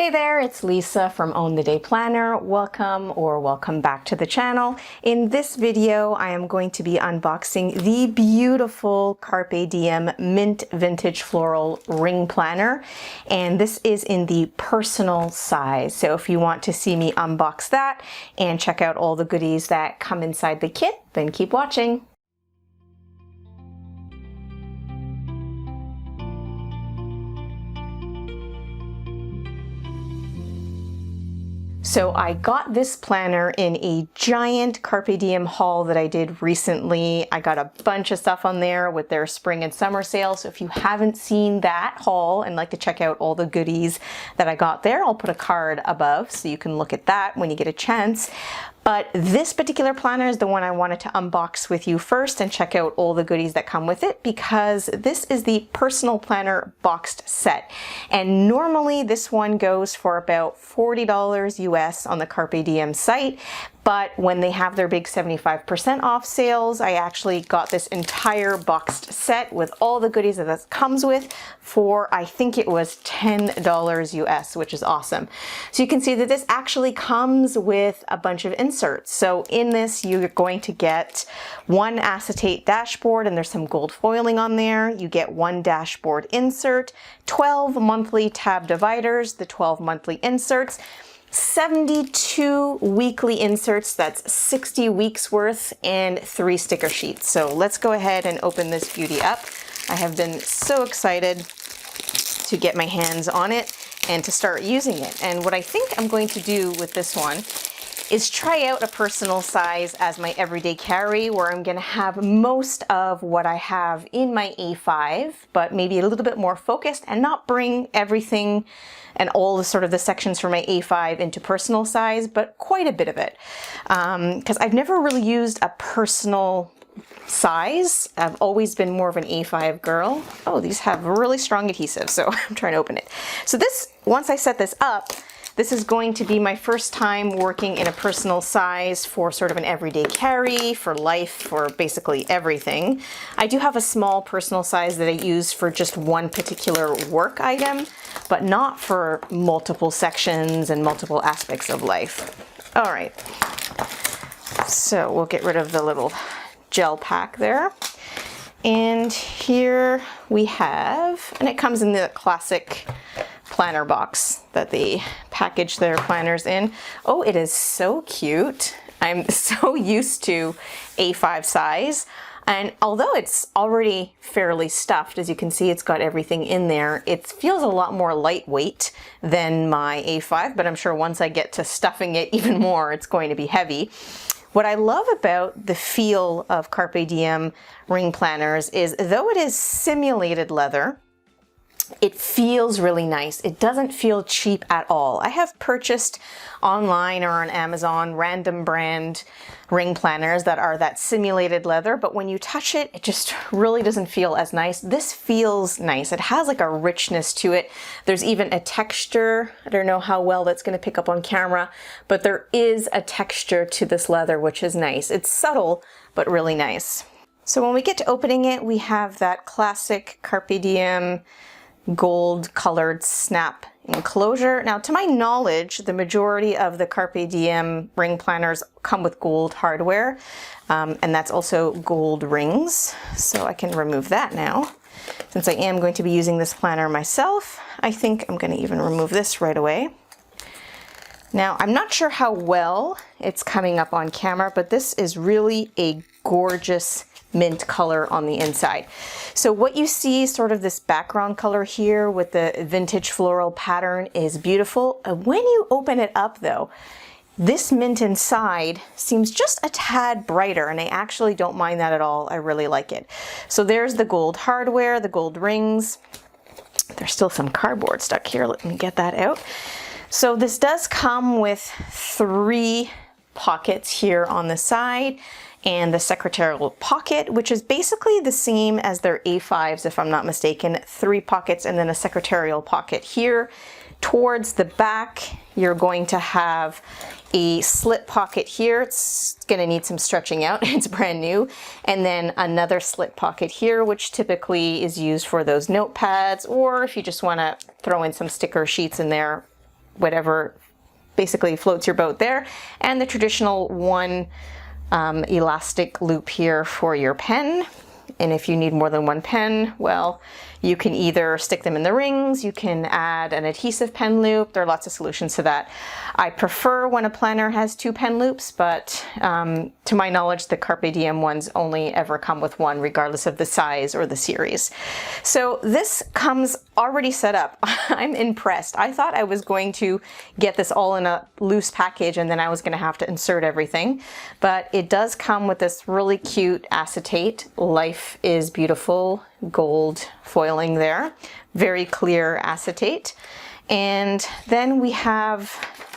Hey there, it's Lisa from Own the Day Planner. Welcome back to the channel. In this video, I am going to be unboxing the beautiful Carpe Diem Mint Vintage Floral Ring Planner. And this is in the personal size. So if you want to see me unbox that and check out all the goodies that come inside the kit, then keep watching. So I got this planner in a giant Carpe Diem haul that I did recently. I got a bunch of stuff on there with their spring and summer sale. So if you haven't seen that haul and like to check out all the goodies that I got there, I'll put a card above so you can look at that when you get a chance. But this particular planner is the one I wanted to unbox with you first and check out all the goodies that come with it, because this is the personal planner boxed set. And normally this one goes for about $40 US on the Carpe Diem site. But when they have their big 75% off sales, I actually got this entire boxed set with all the goodies that this comes with for, I think it was $10 US, which is awesome. So you can see that this actually comes with a bunch of inserts. So in this, you're going to get one acetate dashboard, and there's some gold foiling on there. You get one dashboard insert, 12 monthly tab dividers, the 12 monthly inserts, 72 weekly inserts, that's 60 weeks worth, and 3 sticker sheets. So let's go ahead and open this beauty up. I have been so excited to get my hands on it and to start using it. And what I think I'm going to do with this one is try out a personal size as my everyday carry, where I'm going to have most of what I have in my A5, but maybe a little bit more focused and not bring everything and all the sort of the sections for my A5 into personal size, but quite a bit of it. Because I've never really used a personal size. I've always been more of an A5 girl. Oh, these have really strong adhesive, so I'm trying to open it. So this, once I set this up, this is going to be my first time working in a personal size for sort of an everyday carry, for life, for basically everything. I do have a small personal size that I use for just one particular work item, but not for multiple sections and multiple aspects of life. All right, so we'll get rid of the little gel pack there. And here we have, and it comes in the classic planner box that they package their planners in. Oh, it is so cute. I'm so used to A5 size. And although it's already fairly stuffed, as you can see, it's got everything in there. It feels a lot more lightweight than my A5, but I'm sure once I get to stuffing it even more, it's going to be heavy. What I love about the feel of Carpe Diem ring planners is, though it is simulated leather, it feels really nice. It doesn't feel cheap at all. I have purchased online or on Amazon random brand ring planners that are that simulated leather, but when you touch it, it just really doesn't feel as nice. This feels nice. It has like a richness to it. There's even a texture. I don't know how well that's going to pick up on camera, but there is a texture to this leather, which is nice. It's subtle, but really nice. So when we get to opening it, we have that classic Carpe Diem gold colored snap enclosure. Now, to my knowledge, the majority of the Carpe Diem ring planners come with gold hardware, and that's also gold rings. So I can remove that now. Since I am going to be using this planner myself, I think I'm going to even remove this right away. Now, I'm not sure how well it's coming up on camera, but this is really a gorgeous mint color on the inside. So what you see, sort of this background color here with the vintage floral pattern, is beautiful. When you open it up though, this mint inside seems just a tad brighter, and I actually don't mind that at all. I really like it. So there's the gold hardware, the gold rings. There's still some cardboard stuck here. Let me get that out. So this does come with 3 pockets here on the side, and the secretarial pocket, which is basically the same as their A5s, if I'm not mistaken. 3 pockets and then a secretarial pocket here. Towards the back, you're going to have a slip pocket here. It's gonna need some stretching out, it's brand new. And then another slip pocket here, which typically is used for those notepads, or if you just wanna throw in some sticker sheets in there, whatever basically floats your boat there, and the traditional one elastic loop here for your pen. And if you need more than one pen, well, you can either stick them in the rings, you can add an adhesive pen loop. There are lots of solutions to that. I prefer when a planner has 2 pen loops, but to my knowledge, the Carpe Diem ones only ever come with one, regardless of the size or the series. So this comes already set up. I'm impressed. I thought I was going to get this all in a loose package and then I was going to have to insert everything, but it does come with this really cute acetate. Life is Beautiful gold foiling there, very clear acetate. And then we have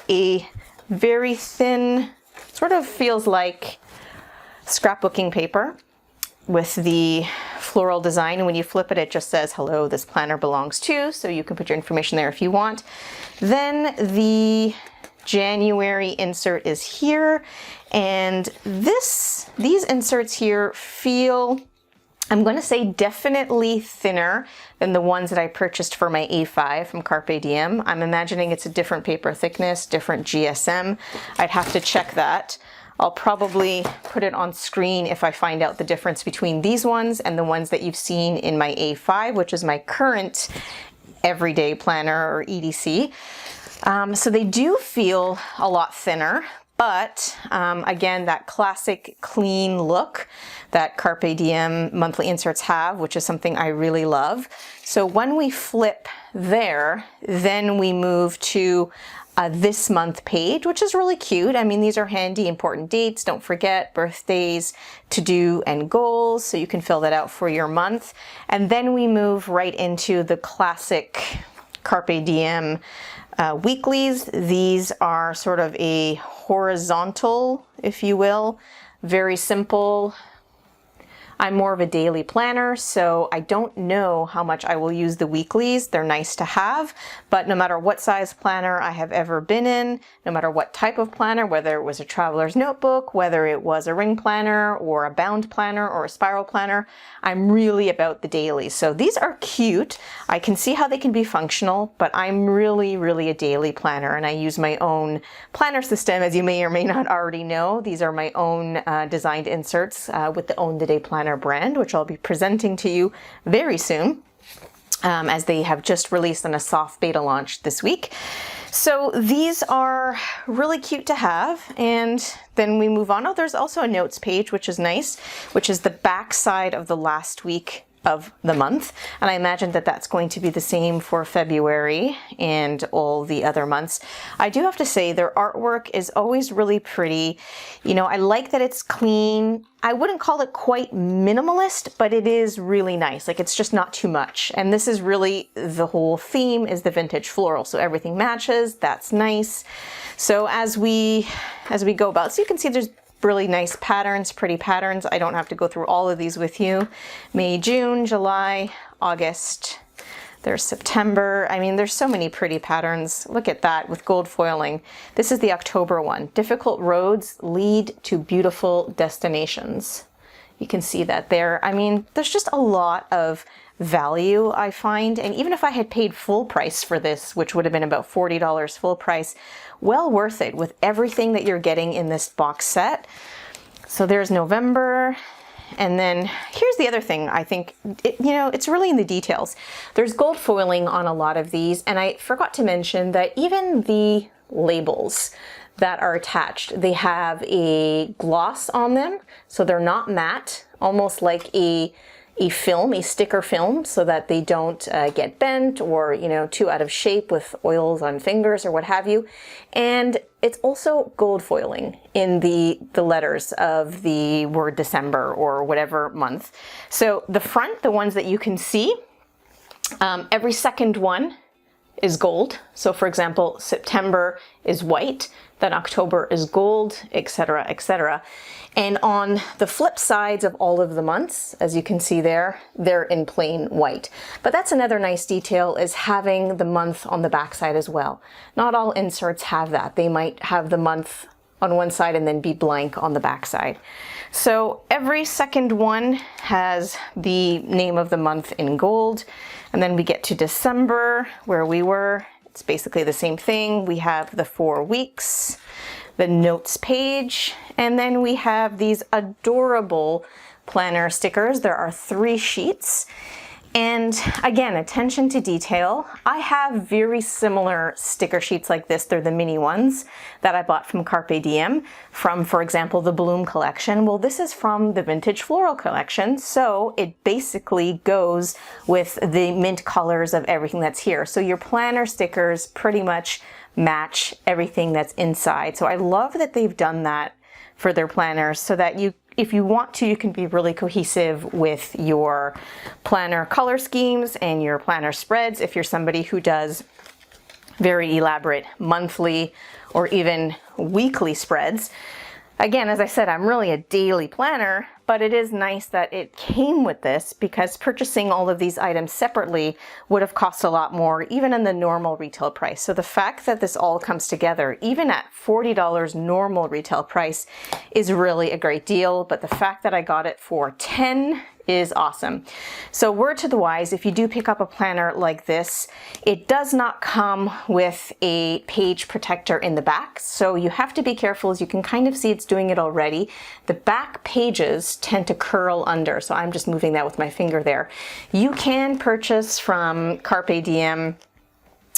a very thin, sort of feels like scrapbooking paper with the floral design. And when you flip it, it just says, hello, this planner belongs to, so you can put your information there if you want. Then the January insert is here, and these inserts here feel, I'm going to say, definitely thinner than the ones that I purchased for my A5 from Carpe Diem. I'm imagining it's a different paper thickness, different GSM. I'd have to check that. I'll probably put it on screen if I find out the difference between these ones and the ones that you've seen in my A5, which is my current everyday planner, or EDC. So they do feel a lot thinner, but again, that classic clean look that Carpe Diem monthly inserts have, which is something I really love. So when we flip there, then we move to this month page, which is really cute. I mean, these are handy, important dates. Don't forget birthdays, to-do, and goals. So you can fill that out for your month. And then we move right into the classic Carpe Diem weeklies. These are sort of a horizontal, if you will, very simple. I'm more of a daily planner, so I don't know how much I will use the weeklies. They're nice to have, but no matter what size planner I have ever been in, no matter what type of planner, whether it was a traveler's notebook, whether it was a ring planner or a bound planner or a spiral planner, I'm really about the daily. So these are cute. I can see how they can be functional, but I'm really, really a daily planner, and I use my own planner system, as you may or may not already know. These are my own designed inserts with the Own the Day Planner brand, which I'll be presenting to you very soon, as they have just released on a soft beta launch this week. So these are really cute to have, and then we move on. Oh, there's also a notes page, which is nice, which is the back side of the last week of the month, and I imagine that that's going to be the same for February and all the other months. I do have to say their artwork is always really pretty. You know, I like that it's clean. I wouldn't call it quite minimalist, but it is really nice. Like, it's just not too much. And this is really, the whole theme is the vintage floral, so everything matches. That's nice. So as we go about, so you can see there's really nice patterns, pretty patterns. I don't have to go through all of these with you. May, June, July, August, there's September. I mean, there's so many pretty patterns. Look at that with gold foiling. This is the October one. Difficult roads lead to beautiful destinations. You can see that there. I mean, there's just a lot of value, I find, and even if I had paid full price for this, which would have been about $40 full price, well worth it with everything that you're getting in this box set. So there's November, and then here's the other thing. I think it's really in the details. There's gold foiling on a lot of these, and I forgot to mention that even the labels that are attached, they have a gloss on them, so they're not matte, almost like a film, a sticker film, so that they don't get bent or, too out of shape with oils on fingers or what have you. And it's also gold foiling in the letters of the word December or whatever month. So the front, the ones that you can see, every second one is gold. So for example, September is white, then October is gold, etc., etc. And on the flip sides of all of the months, as you can see there, they're in plain white. But that's another nice detail, is having the month on the back side as well. Not all inserts have that. They might have the month on one side and then be blank on the back side. So every second one has the name of the month in gold. And then we get to December, where we were. It's basically the same thing. We have the 4 weeks, the notes page, and then we have these adorable planner stickers. There are 3 sheets. And again, attention to detail. I have very similar sticker sheets like this. They're the mini ones that I bought from Carpe Diem from, for example, the Bloom collection. Well, this is from the Vintage Floral collection. So it basically goes with the mint colors of everything that's here. So your planner stickers pretty much match everything that's inside. So I love that they've done that for their planners so that if you want to, you can be really cohesive with your planner color schemes and your planner spreads if you're somebody who does very elaborate monthly or even weekly spreads. Again, as I said, I'm really a daily planner, but it is nice that it came with this because purchasing all of these items separately would have cost a lot more, even in the normal retail price. So the fact that this all comes together, even at $40 normal retail price, is really a great deal. But the fact that I got it for $10 is awesome. So word to the wise, if you do pick up a planner like this, it does not come with a page protector in the back. So you have to be careful. As you can kind of see, it's doing it already. The back pages tend to curl under. So I'm just moving that with my finger there. You can purchase from Carpe Diem,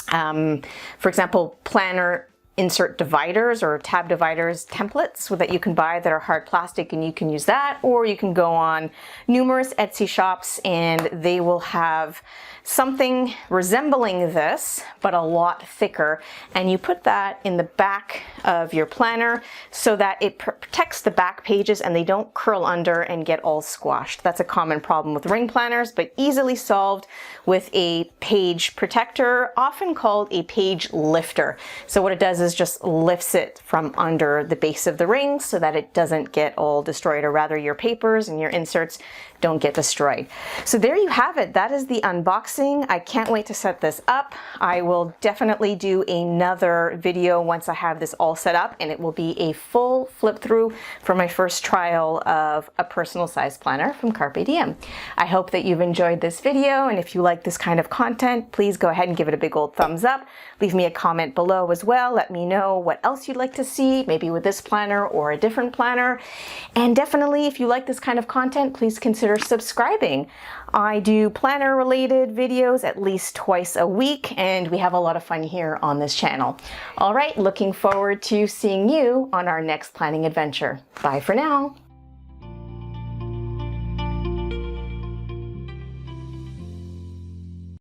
for example, planner insert dividers or tab dividers templates so that you can buy that are hard plastic, and you can use that, or you can go on numerous Etsy shops and they will have something resembling this but a lot thicker, and you put that in the back of your planner so that it protects the back pages and they don't curl under and get all squashed. That's a common problem with ring planners, but easily solved with a page protector, often called a page lifter. So what it does is just lifts it from under the base of the ring so that it doesn't get all destroyed, or rather your papers and your inserts don't get destroyed. So there you have it. That is the unboxing. I can't wait to set this up. I will definitely do another video once I have this all set up, and it will be a full flip through for my first trial of a personal size planner from Carpe Diem. I hope that you've enjoyed this video, and if you like this kind of content, please go ahead and give it a big old thumbs up. Leave me a comment below as well. Let me know what else you'd like to see, maybe with this planner or a different planner. And definitely, if you like this kind of content, please consider subscribing. I do planner related videos at least twice a week, and we have a lot of fun here on this channel. All right, looking forward to seeing you on our next planning adventure. Bye for now.